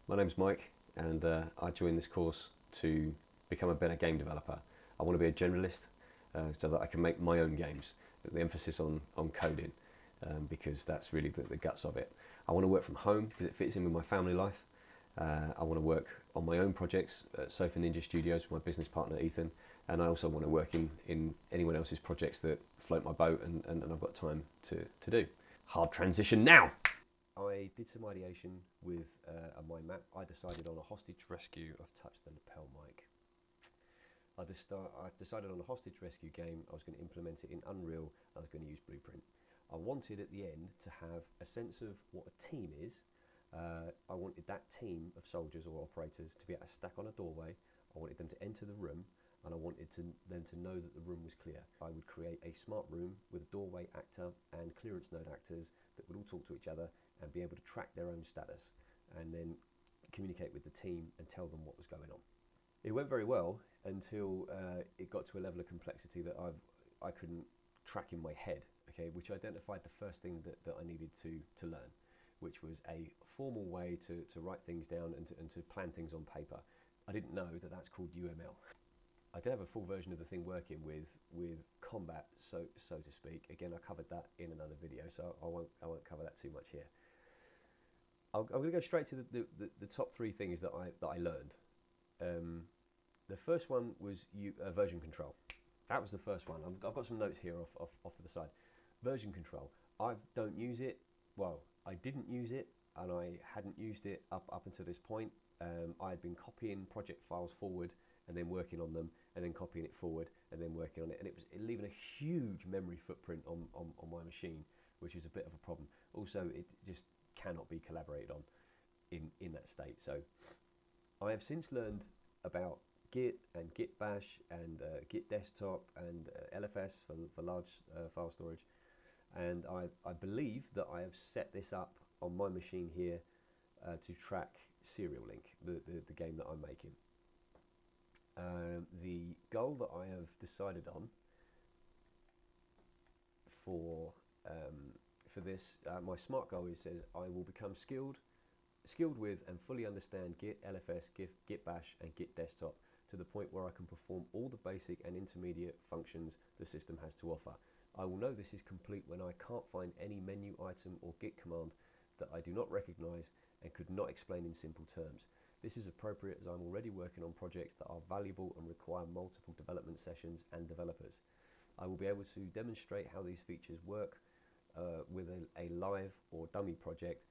My name's Mike, and I joined this course to become a better game developer. I want to be a generalist so that I can make my own games. The emphasis on coding, because that's really the guts of it. I want to work from home because it fits in with my family life. I want to work on my own projects at Sofa Ninja Studios with my business partner Ethan, and I also want to work in anyone else's projects that float my boat and I've got time to do. Hard transition now! I did some ideation with a mind map. I decided on a hostage rescue. I've touched the lapel mic. I decided on a hostage rescue game. I was going to implement it in Unreal. I was going to use Blueprint. I wanted at the end to have a sense of what a team is. I wanted that team of soldiers or operators to be able to stack on a doorway. I wanted them to enter the room, and I wanted them to know that the room was clear. I would create a smart room with a doorway actor and clearance node actors that would all talk to each other and be able to track their own status and then communicate with the team and tell them what was going on. It went very well until it got to a level of complexity that I couldn't track in my head, okay, which identified the first thing that I needed to learn, which was a formal way to write things down and to plan things on paper. I didn't know that that's called UML. I did have a full version of the thing working with combat, so to speak. Again, I covered that in another video, so I won't cover that too much here. I'm going to go straight to the top three things that I learned. The first one was version control. That was the first one. I've got some notes here off to the side. Version control. I don't use it. Well, I didn't use it, and I hadn't used it up until this point. I had been copying project files forward and then working on them, and then copying it forward and then working on it, and it was leaving a huge memory footprint on my machine, which is a bit of a problem. Also, it just cannot be collaborated on in that state. So I have since learned about Git and Git Bash and Git Desktop and LFS for large file storage, and I believe that I have set this up on my machine here to track Serial Link, the game that I'm making. The goal that I have decided on for this, my SMART goal says I will become skilled with and fully understand Git, LFS, Git Bash and Git Desktop to the point where I can perform all the basic and intermediate functions the system has to offer. I will know this is complete when I can't find any menu item or Git command that I do not recognize and could not explain in simple terms. This is appropriate as I'm already working on projects that are valuable and require multiple development sessions and developers. I will be able to demonstrate how these features work with a live or dummy project.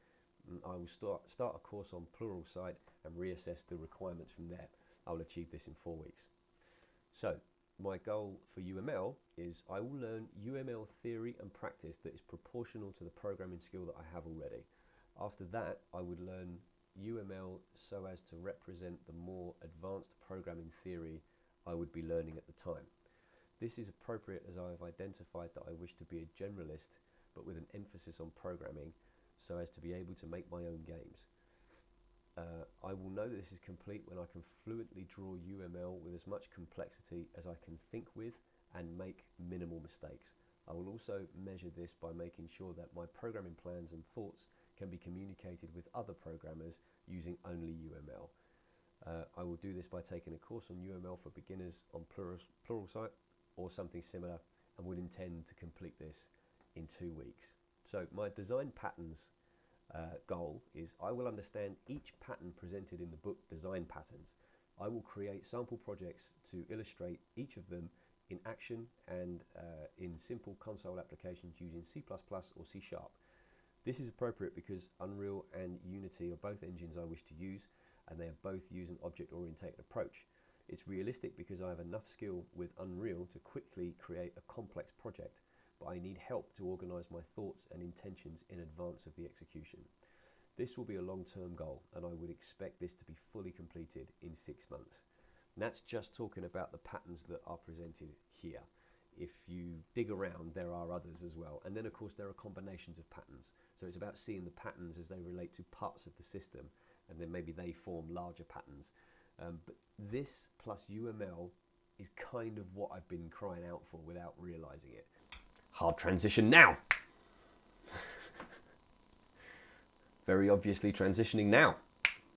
I will start a course on Pluralsight and reassess the requirements from there. I will achieve this in 4 weeks. So my goal for UML is I will learn UML theory and practice that is proportional to the programming skill that I have already. After that, I would learn UML so as to represent the more advanced programming theory I would be learning at the time. This is appropriate as I have identified that I wish to be a generalist but with an emphasis on programming so as to be able to make my own games. I will know that this is complete when I can fluently draw UML with as much complexity as I can think with and make minimal mistakes. I will also measure this by making sure that my programming plans and thoughts can be communicated with other programmers using only UML. I will do this by taking a course on UML for beginners on Pluralsight or something similar, and would intend to complete this in 2 weeks. So my design patterns goal is I will understand each pattern presented in the book Design Patterns. I will create sample projects to illustrate each of them in action and in simple console applications using C++ or C#. This is appropriate because Unreal and Unity are both engines I wish to use, and they are both use an object-oriented approach. It's realistic because I have enough skill with Unreal to quickly create a complex project, but I need help to organize my thoughts and intentions in advance of the execution. This will be a long-term goal, and I would expect this to be fully completed in 6 months. And that's just talking about the patterns that are presented here. If you dig around, there are others as well. And then, of course, there are combinations of patterns. So it's about seeing the patterns as they relate to parts of the system, and then maybe they form larger patterns. But this plus UML is kind of what I've been crying out for without realizing it. Hard transition now. Very obviously transitioning now.